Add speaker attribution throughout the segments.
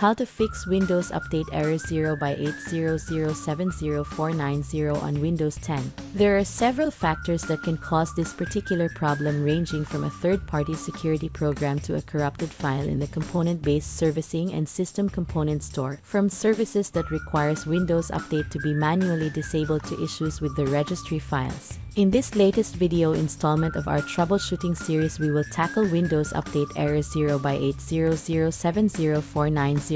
Speaker 1: How to fix Windows Update error 0x80070490 on Windows 10. There are several factors that can cause this particular problem, ranging from a third-party security program to a corrupted file in the component-based servicing and system component store, from services that requires Windows Update to be manually disabled to issues with the registry files. In this latest video installment of our troubleshooting series, we will tackle Windows Update error 0x80070490.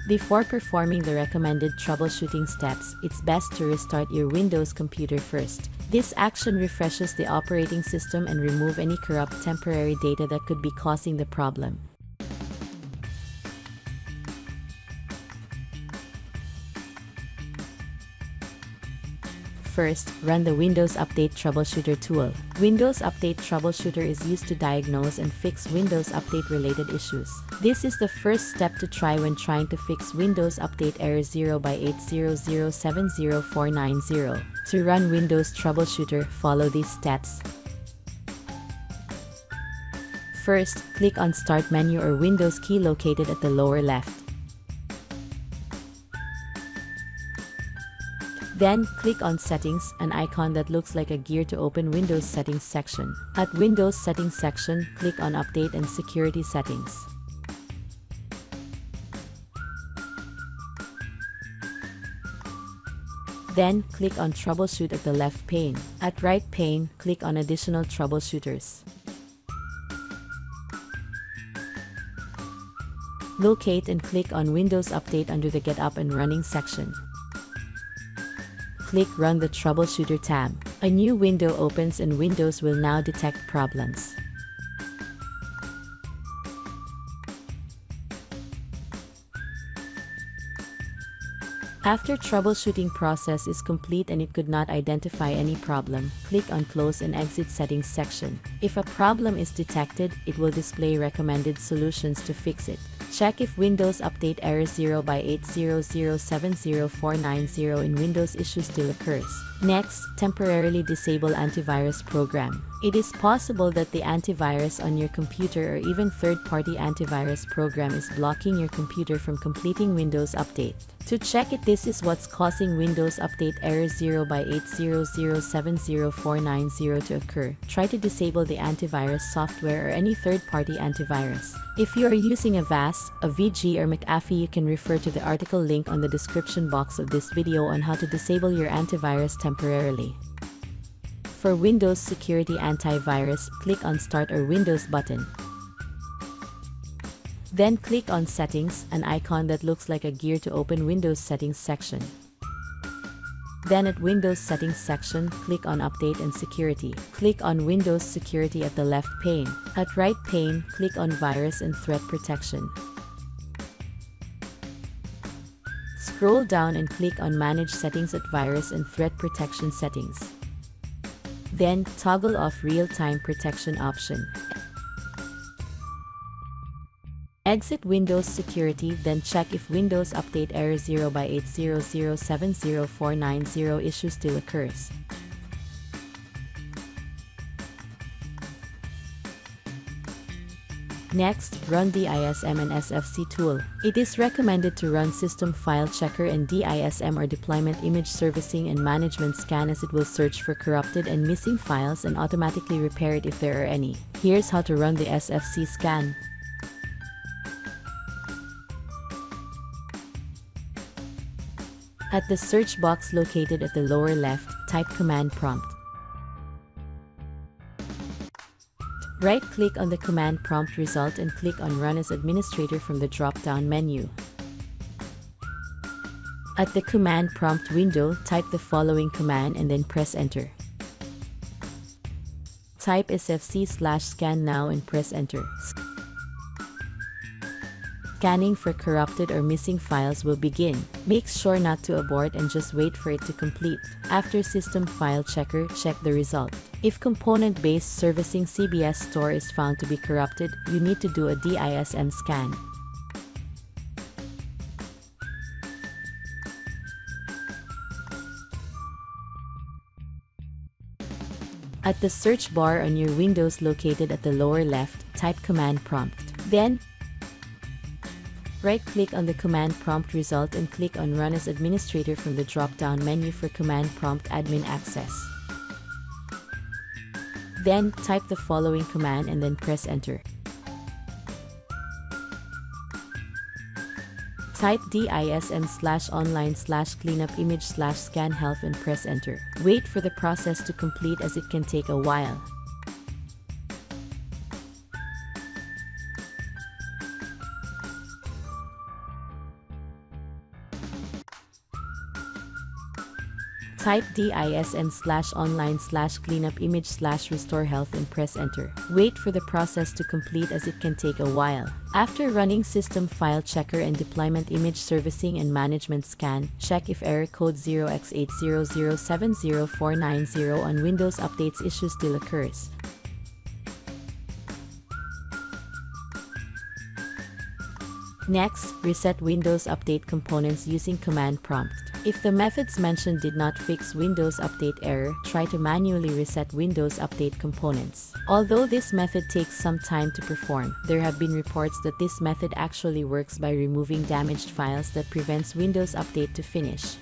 Speaker 1: Before performing the recommended troubleshooting steps, it's best to restart your Windows computer first. This action refreshes the operating system and remove any corrupt temporary data that could be causing the problem. First, run the Windows Update Troubleshooter tool. Windows Update Troubleshooter is used to diagnose and fix Windows Update related issues. This is the first step to try when trying to fix Windows Update error 0x80070490. To run Windows Troubleshooter, follow these steps. First, click on Start menu or Windows key located at the lower left. Then, click on Settings, an icon that looks like a gear to open Windows Settings section. At Windows Settings section, click on Update and Security Settings. Then, click on Troubleshoot at the left pane. At right pane, click on Additional Troubleshooters. Locate and click on Windows Update under the Get Up and Running section. Click Run the Troubleshooter tab. A new window opens and Windows will now detect problems. After troubleshooting process is complete and it could not identify any problem, click on Close and Exit Settings section. If a problem is detected, it will display recommended solutions to fix it. Check if Windows Update error 0x80070490 in Windows issue still occurs. Next, temporarily disable antivirus program. It is possible that the antivirus on your computer or even third-party antivirus program is blocking your computer from completing Windows Update. To check if this is what's causing Windows Update error 0x80070490 to occur, try to disable the antivirus software or any third-party antivirus. If you are using a VAS, a VG or McAfee, you can refer to the article link on the description box of this video on how to disable your antivirus temporarily. For Windows Security Antivirus, click on Start or Windows button. Then click on Settings, an icon that looks like a gear to open Windows Settings section. Then at Windows Settings section, click on Update and Security. Click on Windows Security at the left pane. At right pane, click on Virus and Threat Protection. Scroll down and click on Manage Settings at Virus and Threat Protection Settings. Then, toggle off Real-Time Protection option. Exit Windows Security, then check if Windows Update error 0x80070490 issue still occurs. Next, run DISM and SFC tool. It is recommended to run System File Checker and DISM or Deployment Image Servicing and Management Scan, as it will search for corrupted and missing files and automatically repair it if there are any. Here's how to run the SFC scan. At the search box located at the lower left, type Command Prompt. Right-click on the Command Prompt result and click on Run as Administrator from the drop-down menu. At the Command Prompt window, type the following command and then press Enter. Type SFC/scan now and press Enter. Scanning for corrupted or missing files will begin. Make sure not to abort and just wait for it to complete. After System File Checker, check the result. If component-based servicing CBS store is found to be corrupted, you need to do a DISM scan. At the search bar on your Windows located at the lower left, type Command Prompt. Then, Right-click on the command prompt result and click on Run as Administrator from the drop-down menu for command prompt admin access. Then, type the following command and then press Enter. Type DISM/online/cleanup-image/scan health and press Enter. Wait for the process to complete as it can take a while. Type DISM/online/cleanup-image/restore health and press Enter. Wait for the process to complete as it can take a while. After running System File Checker and Deployment Image Servicing and Management Scan, check if error code 0x80070490 on Windows Updates issue still occurs. Next, reset Windows Update components using command prompt. If the methods mentioned did not fix Windows Update error, try to manually reset Windows Update components. Although this method takes some time to perform, there have been reports that this method actually works by removing damaged files that prevents Windows Update to finish.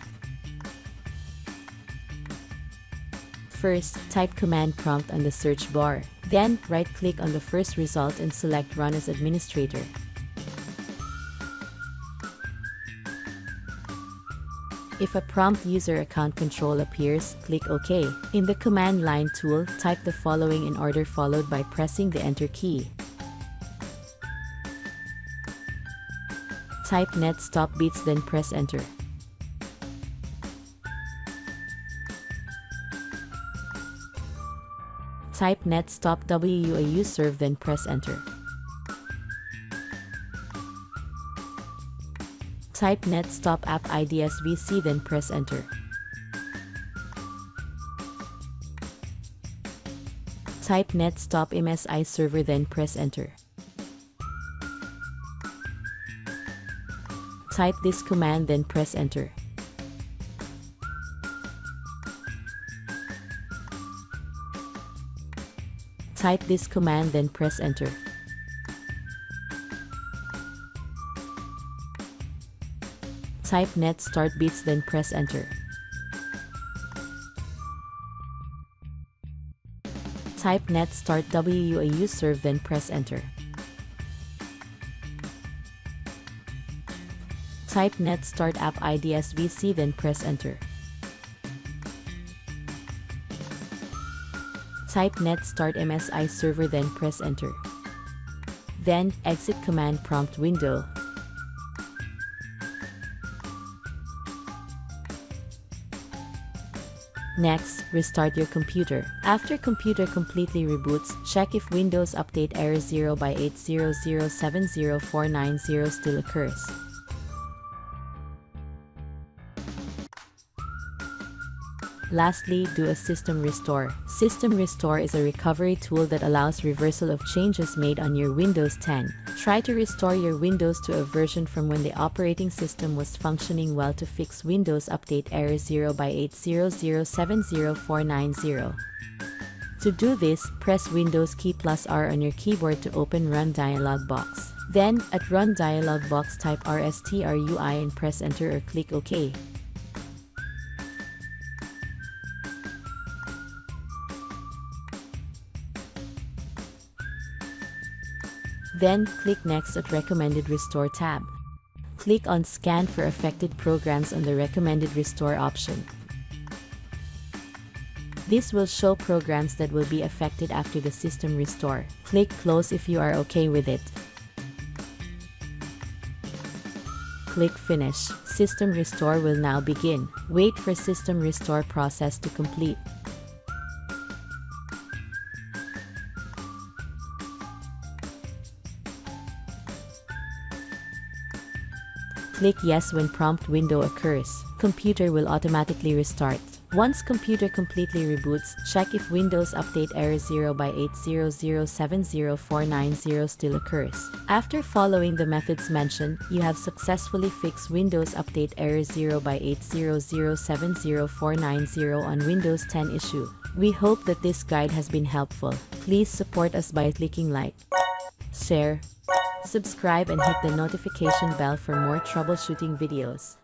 Speaker 1: First, type command prompt on the search bar. Then, right-click on the first result and select Run as Administrator. If a prompt user account control appears, click OK. In the command line tool, type the following in order followed by pressing the Enter key. Type net stop beats then press Enter. Type net stop WUAU serve then press Enter. Type net stop app IDSVC then press Enter. Type net stop MSI server then press Enter. Type this command then press Enter. Type this command then press Enter. Type net start beats then press Enter. Type net start WUAU serve then press Enter. Type net start app IDSVC then press Enter. Type net start MSI server then press Enter. Then, exit command prompt window. Next, restart your computer. After computer completely reboots, check if Windows Update error 0x80070490 still occurs. Lastly, do a system restore. System restore is a recovery tool that allows reversal of changes made on your Windows 10. Try to restore your Windows to a version from when the operating system was functioning well to fix Windows Update error 0x80070490. To do this, press Windows key +R on your keyboard to open Run dialog box. Then, at Run dialog box type RSTRUI and press Enter or click OK. Then, click Next at Recommended Restore tab. Click on Scan for affected programs on the Recommended Restore option. This will show programs that will be affected after the system restore. Click Close if you are okay with it. Click Finish. System restore will now begin. Wait for system restore process to complete. Click Yes when prompt window occurs. Computer will automatically restart. Once computer completely reboots, check if Windows Update error 0x80070490 still occurs. After following the methods mentioned, you have successfully fixed Windows Update error 0x80070490 on Windows 10 issue. We hope that this guide has been helpful. Please support us by clicking like, share, Subscribe and hit the notification bell for more troubleshooting videos.